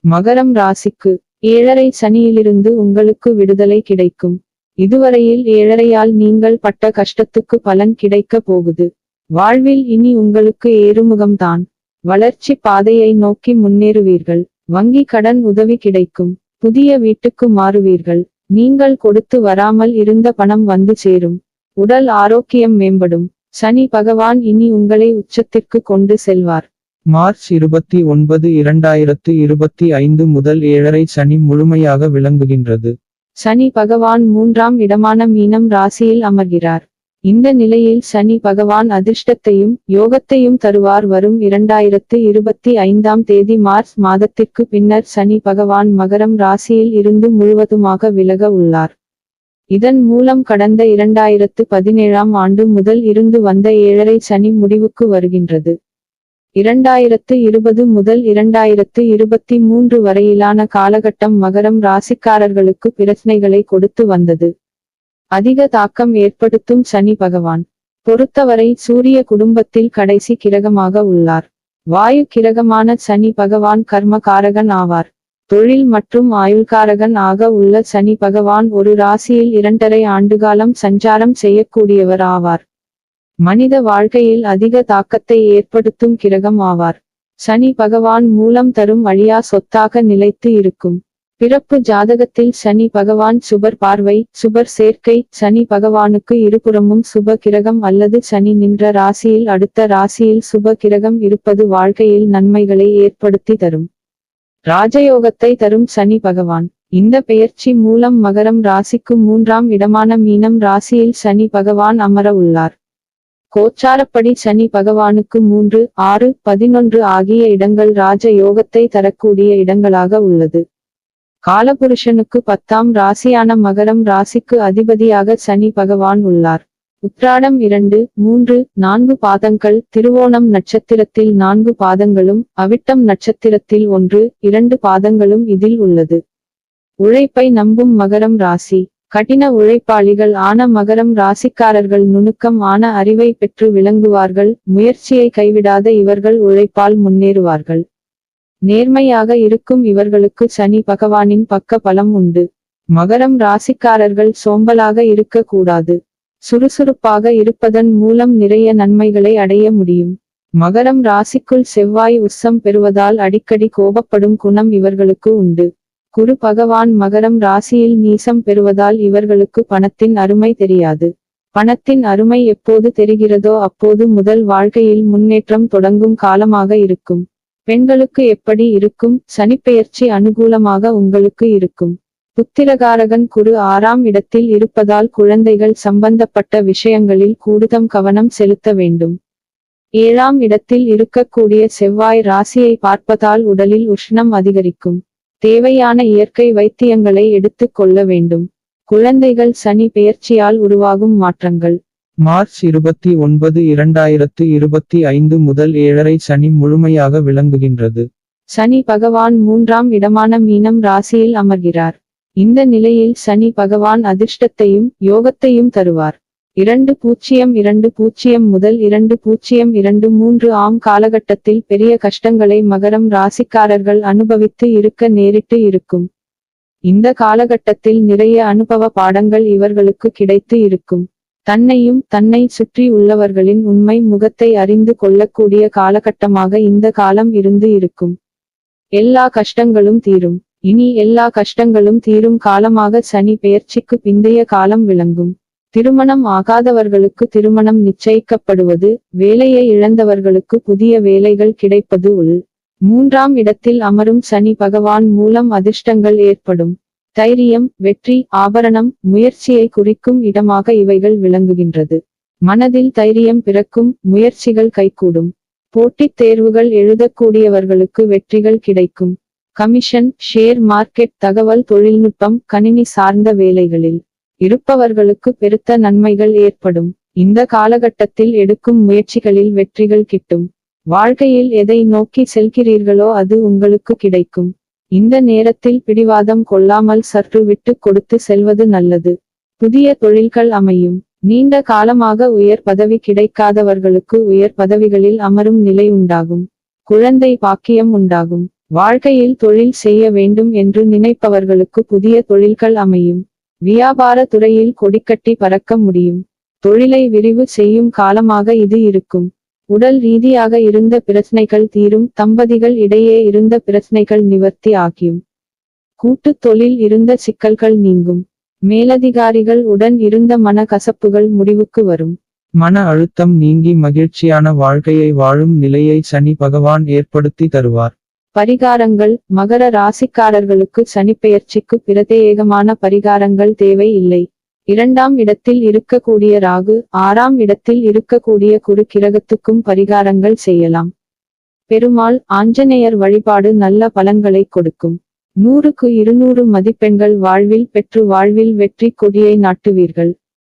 மகரம் ராசிக்கு 7.5 சனியிலிருந்து உங்களுக்கு விடுதலை கிடைக்கும். இதுவரையில் 7.5ஆல் நீங்கள் பட்ட கஷ்டத்துக்கு பலன் கிடைக்க போகுது. வாழ்வில் இனி உங்களுக்கு ஏறுமுகம்தான். வளர்ச்சி பாதையை நோக்கி முன்னேறுவீர்கள். வங்கி கடன் உதவி கிடைக்கும். புதிய வீட்டுக்கு மாறுவீர்கள். நீங்கள் கொடுத்து வராமல் இருந்த பணம் வந்து சேரும். உடல் ஆரோக்கியம் மேம்படும். சனி பகவான் இனி உங்களை உச்சத்திற்கு கொண்டு செல்வார். மார்ச் 29, 2025 முதல் 7.5 சனி முழுமையாக விளங்குகின்றது. சனி பகவான் 3ஆம் இடமான மீனம் ராசியில் அமர்கிறார். இந்த நிலையில் சனி பகவான் அதிர்ஷ்டத்தையும் யோகத்தையும் தருவார். வரும் 2025ஆம் தேதி மார்ச் மாதத்திற்கு பின்னர் சனி பகவான் மகரம் ராசியில் இருந்து முழுவதுமாக விலக உள்ளார். இதன் மூலம் கடந்த 2017ஆம் ஆண்டு முதல் இருந்து வந்த 7.5 சனி முடிவுக்கு வருகின்றது. 2020 முதல் 2023 வரையிலான காலகட்டம் மகரம் ராசிக்காரர்களுக்கு பிரச்சனைகளை கொடுத்து வந்தது. அதிக தாக்கம் ஏற்படுத்தும் சனி பகவான் பொறுத்தவரை சூரிய குடும்பத்தில் கடைசி கிரகமாக உள்ளார். வாயு கிரகமான சனி பகவான் கர்ம காரகன் ஆவார். தொழில் மற்றும் ஆயுள்காரகன் ஆக உள்ள சனி பகவான் ஒரு ராசியில் 2.5 ஆண்டுகாலம் சஞ்சாரம் செய்யக்கூடியவர் ஆவார். மனித வாழ்க்கையில் அதிக தாக்கத்தை ஏற்படுத்தும் கிரகம் ஆவார். சனி பகவான் மூலம் தரும் அழியா சொத்தாக நிலைத்து இருக்கும். பிறப்பு ஜாதகத்தில் சனி பகவான் சுபர் பார்வை, சுபர் சேர்க்கை, சனி பகவானுக்கு இருபுறமும் சுப கிரகம் அல்லது சனி நின்ற ராசியில் அடுத்த ராசியில் சுப கிரகம் இருப்பது வாழ்க்கையில் நன்மைகளை ஏற்படுத்தி தரும். ராஜயோகத்தை தரும் சனி பகவான் இந்த பெயர்ச்சி மூலம் மகரம் ராசிக்கு 3ஆம் இடமான மீனம் ராசியில் சனி பகவான் அமர உள்ளார். கோச்சாரப்படி சனி பகவானுக்கு 3, 6, 11 ஆகிய இடங்கள் ராஜ யோகத்தை தரக்கூடிய இடங்களாக உள்ளது. காலபுருஷனுக்கு 10ஆம் ராசியான மகரம் ராசிக்கு அதிபதியாக சனி பகவான் உள்ளார். உத்திராடம் 2, 3, 4 பாதங்கள், திருவோணம் நட்சத்திரத்தில் 4 பாதங்களும், அவிட்டம் நட்சத்திரத்தில் 1, 2 பாதங்களும் இதில் உள்ளது. உழைப்பை நம்பும் மகரம் ராசி கடின உழைப்பாளிகள் ஆன மகரம் ராசிக்காரர்கள் நுணுக்கம் ஆன அறிவை பெற்று விளங்குவார்கள். முயற்சியை கைவிடாத இவர்கள் உழைப்பால் முன்னேறுவார்கள். நேர்மையாக இருக்கும் இவர்களுக்கு சனி பகவானின் பக்க பலம் உண்டு. மகரம் ராசிக்காரர்கள் சோம்பலாக இருக்க கூடாது. சுறுசுறுப்பாக இருப்பதன் மூலம் நிறைய நன்மைகளை அடைய முடியும். மகரம் ராசிக்குள் செவ்வாய் உச்சம் பெறுவதால் அடிக்கடி கோபப்படும் குணம் இவர்களுக்கு உண்டு. குரு பகவான் மகரம் ராசியில் நீசம் பெறுவதால் இவர்களுக்கு பணத்தின் அருமை தெரியாது. பணத்தின் அருமை எப்போது தெரிகிறதோ அப்போது முதல் வாழ்க்கையில் முன்னேற்றம் தொடங்கும் காலமாக இருக்கும். பெண்களுக்கு எப்படி இருக்கும்? சனிப்பெயர்ச்சி அனுகூலமாக உங்களுக்கு இருக்கும். புத்திரகாரகன் குரு 6ஆம் இடத்தில் இருப்பதால் குழந்தைகள் சம்பந்தப்பட்ட விஷயங்களில் கூடுதல் கவனம் செலுத்த வேண்டும். 7ஆம் இடத்தில் இருக்கக்கூடிய செவ்வாய் ராசியை பார்ப்பதால் உடலில் உஷ்ணம் அதிகரிக்கும். தேவையான இயற்கை வைத்தியங்களை எடுத்துக் கொள்ள வேண்டும். குழந்தைகள் சனி பெயர்ச்சியால் உருவாகும் மாற்றங்கள். மார்ச் 29, 2025 முதல் 7.5 சனி முழுமையாக விளங்குகின்றது. சனி பகவான் 3ஆம் இடமான மீனம் ராசியில் அமர்கிறார். இந்த நிலையில் சனி பகவான் அதிர்ஷ்டத்தையும் யோகத்தையும் தருவார். 2020 முதல் 2023 ஆம் காலகட்டத்தில் பெரிய கஷ்டங்களை மகரம் ராசிக்காரர்கள் அனுபவித்து இருக்க நேரிட்டு இருக்கும். இந்த காலகட்டத்தில் நிறைய அனுபவ பாடங்கள் இவர்களுக்கு கிடைத்து இருக்கும். தன்னையும் தன்னை சுற்றி உள்ளவர்களின் உண்மை முகத்தை அறிந்து கொள்ளக்கூடிய காலகட்டமாக இந்த காலம் இருந்து இருக்கும். எல்லா கஷ்டங்களும் தீரும். இனி எல்லா கஷ்டங்களும் தீரும் காலமாக சனி பெயர்ச்சிக்கு பிந்தைய காலம் விளங்கும். திருமணம் ஆகாதவர்களுக்கு திருமணம் நிச்சயிக்கப்படுவது, வேலையை இழந்தவர்களுக்கு புதிய வேலைகள் கிடைப்பது உள். 3ஆம் இடத்தில் அமரும் சனி பகவான் மூலம் அதிர்ஷ்டங்கள் ஏற்படும். தைரியம், வெற்றி, ஆபரணம், முயற்சியை குறிக்கும் இடமாக இவைகள் விளங்குகின்றது. மனதில் தைரியம் பிறக்கும், முயற்சிகள் கைகூடும். போட்டித் தேர்வுகள் எழுதக்கூடியவர்களுக்கு வெற்றிகள் கிடைக்கும். கமிஷன், ஷேர் மார்க்கெட், தகவல் தொழில்நுட்பம், கணினி சார்ந்த வேலைகளில் இருப்பவர்களுக்கு பெருத்த நன்மைகள் ஏற்படும். இந்த காலகட்டத்தில் எடுக்கும் முயற்சிகளில் வெற்றிகள் கிட்டும். வாழ்க்கையில் எதை நோக்கி செல்கிறீர்களோ அது உங்களுக்கு கிடைக்கும். இந்த நேரத்தில் பிடிவாதம் கொள்ளாமல் சற்று விட்டு கொடுத்து செல்வது நல்லது. புதிய தொழில்கள் அமையும். நீண்ட காலமாக உயர் பதவி கிடைக்காதவர்களுக்கு உயர் பதவிகளில் அமரும் நிலை உண்டாகும். குழந்தை பாக்கியம் உண்டாகும். வாழ்க்கையில் தொழில் செய்ய வேண்டும் என்று நினைப்பவர்களுக்கு புதிய தொழில்கள் அமையும். வியாபார துறையில் கொடிக்கட்டி பறக்க முடியும். தொழிலை விரிவு செய்யும் காலமாக இது இருக்கும். உடல் ரீதியாக இருந்த பிரச்சனைகள் தீரும். தம்பதிகள் இடையே இருந்த பிரச்சனைகள் நிவர்த்தி ஆகியும். கூட்டுத் தொழில் இருந்த சிக்கல்கள் நீங்கும். மேலதிகாரிகள் உடன் இருந்த மன கசப்புகள் முடிவுக்கு வரும். மன அழுத்தம் நீங்கி மகிழ்ச்சியான வாழ்க்கையை வாழும் நிலையை சனி பகவான் ஏற்படுத்தி தருவார். பரிகாரங்கள். மகர ராசிக்காரர்களுக்கு சனிப்பெயர்ச்சிக்கு பிரத்யேகமான பரிகாரங்கள் தேவை இல்லை. 2ஆம் இடத்தில் இருக்கக்கூடிய ராகு, 6ஆம் இடத்தில் இருக்கக்கூடிய குரு கிரகத்துக்கும் பரிகாரங்கள் செய்யலாம். பெருமாள் ஆஞ்சநேயர் வழிபாடு நல்ல பலன்களை கொடுக்கும். 100க்கு 200 மதிப்பெண்கள் வாழ்வில் பெற்று வாழ்வில் வெற்றி கொடியை நாட்டுவீர்கள்.